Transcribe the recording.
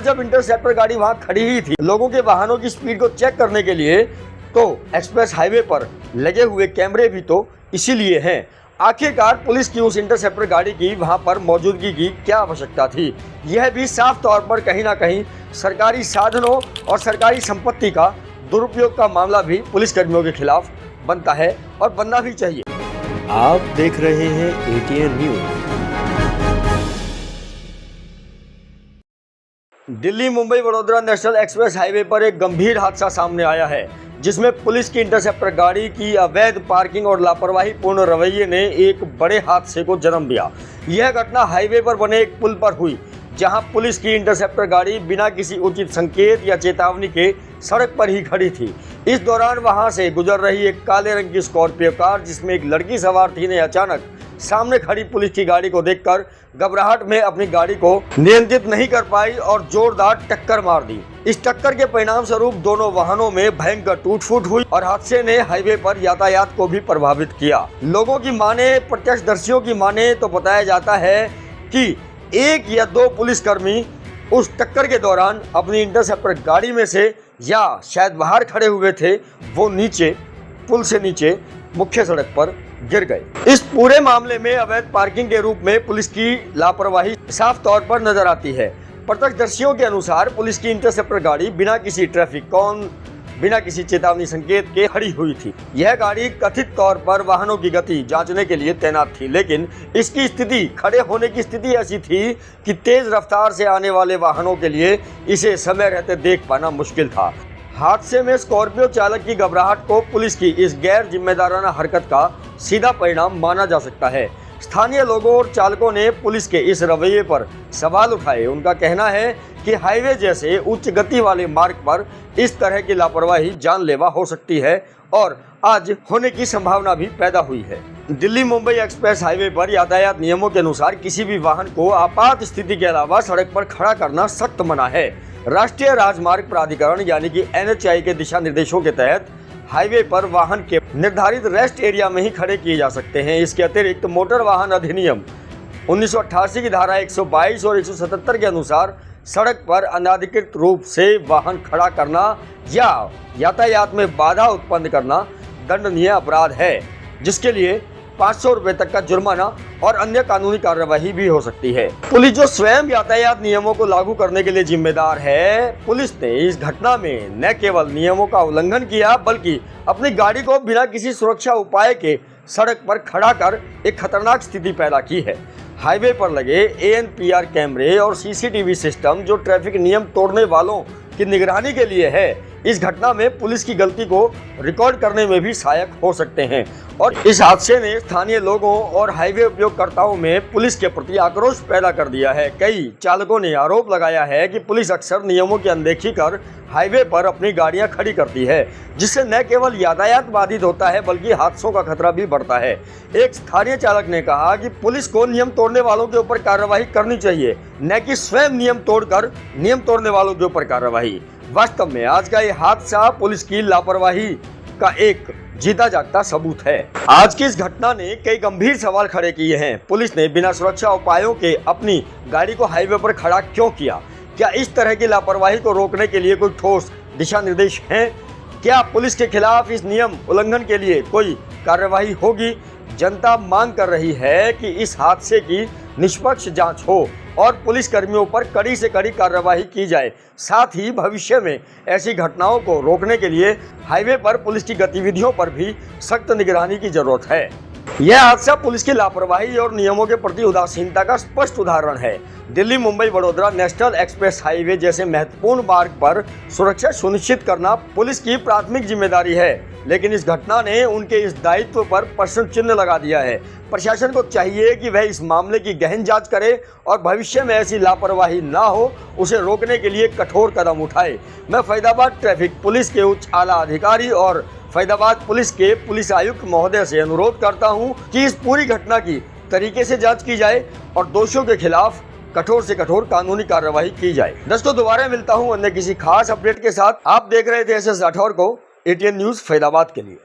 जब इंटरसेप्टर गाड़ी वहां खड़ी ही थी, लोगों के वाहनों की स्पीड को चेक करने के लिए तो एक्सप्रेस हाईवे पर लगे हुए कैमरे भी तो इसीलिए हैं। आखिरकार पुलिस की उस इंटरसेप्टर गाड़ी की वहां पर मौजूदगी की क्या आवश्यकता थी? यह भी साफ तौर पर कहीं ना कहीं सरकारी साधनों और सरकारी संपत्ति का दुरुपयोग का मामला भी पुलिस कर्मियों के खिलाफ बनता है और बनना भी चाहिए। आप देख रहे हैं ATN news. Delhi Mumbai Vadodara national express highway पर एक गंभीर हादसा सामने आया है, जिसमें पुलिस की इंटरसेप्टर गाड़ी की अवैध पार्किंग और लापरवाही पूर्ण रवैये ने एक बड़े हादसे को जन्म दिया। यह घटना हाईवे पर बने एक पुल पर हुई, जहां पुलिस की इंटरसेप्टर गाड़ी बिना किसी उचित संकेत या चेतावनी के सड़क पर ही खड़ी थी। इस दौरान वहां से गुजर रही एक काले रंग की स्कॉर्पियो कार, जिसमें एक लड़की सवार थी, ने अचानक सामने खड़ी पुलिस की गाड़ी को देखकर घबराहट में अपनी गाड़ी को नियंत्रित नहीं कर पाई और जोरदार टक्कर मार दी। इस टक्कर के परिणाम स्वरूप दोनों वाहनों में भयंकर टूट-फूट हुई और हादसे ने हाईवे पर यातायात को भी प्रभावित किया। लोगों की माने, प्रत्यक्षदर्शियों की माने तो बताया जाता है कि एक या दो पुलिसकर्मी उस टक्कर के दौरान अपनी इंटरसेप्टर गाड़ी में से या शायद बाहर खड़े हुए थे, वो नीचे पुल से नीचे मुख्य सड़क पर गिर गए। इस पूरे मामले में अवैध पार्किंग के रूप में पुलिस की लापरवाही साफ तौर पर नजर आती है। प्रत्यक्षदर्शियों के अनुसार पुलिस की इंटरसेप्टर गाड़ी बिना किसी ट्रैफिक कॉन, बिना किसी चेतावनी संकेत के खड़ी हुई थी। यह गाड़ी कथित तौर पर वाहनों की गति जांचने के लिए तैनात थी, लेकिन इसकी स्थिति, खड़े होने की स्थिति ऐसी थी कि तेज रफ्तार से आने वाले वाहनों के लिए इसे समय रहते देख पाना मुश्किल था। हादसे में स्कॉर्पियो चालक की घबराहट को पुलिस की इस गैर जिम्मेदाराना हरकत का सीधा परिणाम माना जा सकता है। स्थानीय लोगों और चालकों ने पुलिस के इस रवैये पर सवाल उठाए। उनका कहना है कि हाईवे जैसे उच्च गति वाले मार्ग पर इस तरह की लापरवाही जानलेवा हो सकती है और आज होने की संभावना भी पैदा हुई है। दिल्ली मुंबई एक्सप्रेस हाईवे पर यातायात नियमों के अनुसार किसी भी वाहन को आपात स्थिति के अलावा सड़क पर खड़ा करना सख्त मना है। राष्ट्रीय राजमार्ग प्राधिकरण यानी कि NHAI के दिशा निर्देशों के तहत हाईवे पर वाहन के निर्धारित रेस्ट एरिया में ही खड़े किए जा सकते हैं। इसके अतिरिक्त मोटर वाहन अधिनियम 1988 की धारा 122 और 177 के अनुसार सड़क पर अनाधिकृत रूप से वाहन खड़ा करना या यातायात में बाधा उत्पन्न करना दंडनीय अपराध है, जिसके लिए 500 रुपए तक का जुर्माना और अन्य कानूनी कार्यवाही भी हो सकती है। पुलिस जो स्वयं यातायात नियमों को लागू करने के लिए जिम्मेदार है, पुलिस ने इस घटना में न केवल नियमों का उल्लंघन किया, बल्कि अपनी गाड़ी को बिना किसी सुरक्षा उपाय के सड़क पर खड़ा कर एक खतरनाक स्थिति पैदा की है। हाईवे पर लगे ANPR कैमरे और CCTV सिस्टम जो ट्रैफिक नियम तोड़ने वालों की निगरानी के लिए है, इस घटना में पुलिस की गलती को रिकॉर्ड करने में भी सहायक हो सकते हैं और इस हादसे ने स्थानीय लोगों और हाईवे उपयोगकर्ताओं में पुलिस के प्रति आक्रोश पैदा कर दिया है। कई चालकों ने आरोप लगाया है कि पुलिस अक्सर नियमों की अनदेखी कर हाईवे पर अपनी गाड़ियां खड़ी करती है, जिससे न केवल यातायात बाधित होता है बल्कि हादसों का खतरा भी बढ़ता है। एक स्थानीय चालक ने कहा कि पुलिस को नियम तोड़ने वालों के ऊपर कार्रवाई करनी चाहिए, न कि स्वयं नियम तोड़कर नियम तोड़ने वालों के ऊपर कार्रवाई। वास्तव में आज का ये हादसा पुलिस की लापरवाही का एक जीता जागता सबूत है। आज की इस घटना ने कई गंभीर सवाल खड़े किए हैं। पुलिस ने बिना सुरक्षा उपायों के अपनी गाड़ी को हाईवे पर खड़ा क्यों किया? क्या इस तरह की लापरवाही को रोकने के लिए कोई ठोस दिशा निर्देश हैं? क्या पुलिस के खिलाफ इस नियम उल्लंघन के लिए कोई कार्यवाही होगी? जनता मांग कर रही है कि इस हादसे की निष्पक्ष जांच हो और पुलिस कर्मियों पर कड़ी से कड़ी कार्रवाई की जाए। साथ ही भविष्य में ऐसी घटनाओं को रोकने के लिए हाईवे पर पुलिस की गतिविधियों पर भी सख्त निगरानी की जरूरत है। यह हादसा पुलिस की लापरवाही और नियमों के प्रति उदासीनता का स्पष्ट उदाहरण है। Delhi Mumbai Vadodara national express highway जैसे महत्वपूर्ण मार्ग पर सुरक्षा सुनिश्चित करना पुलिस की प्राथमिक जिम्मेदारी है, लेकिन इस घटना ने उनके इस दायित्व पर प्रश्न चिन्ह लगा दिया है। प्रशासन को चाहिए कि वह इस मामले की गहन जांच करे और भविष्य में ऐसी लापरवाही ना हो, उसे रोकने के लिए कठोर कदम उठाए। मैं फरीदाबाद ट्रैफिक पुलिस के उच्च आला अधिकारी और फरीदाबाद पुलिस के पुलिस आयुक्त महोदय से अनुरोध करता हूं कि इस पूरी घटना की तरीके से जांच की जाए और दोषियों के खिलाफ कठोर से कठोर कानूनी कार्रवाई की जाए। दोस्तों, दोबारा मिलता हूं अन्य किसी खास अपडेट के साथ। आप देख रहे थे SS राठौर को ATN न्यूज फरीदाबाद के लिए।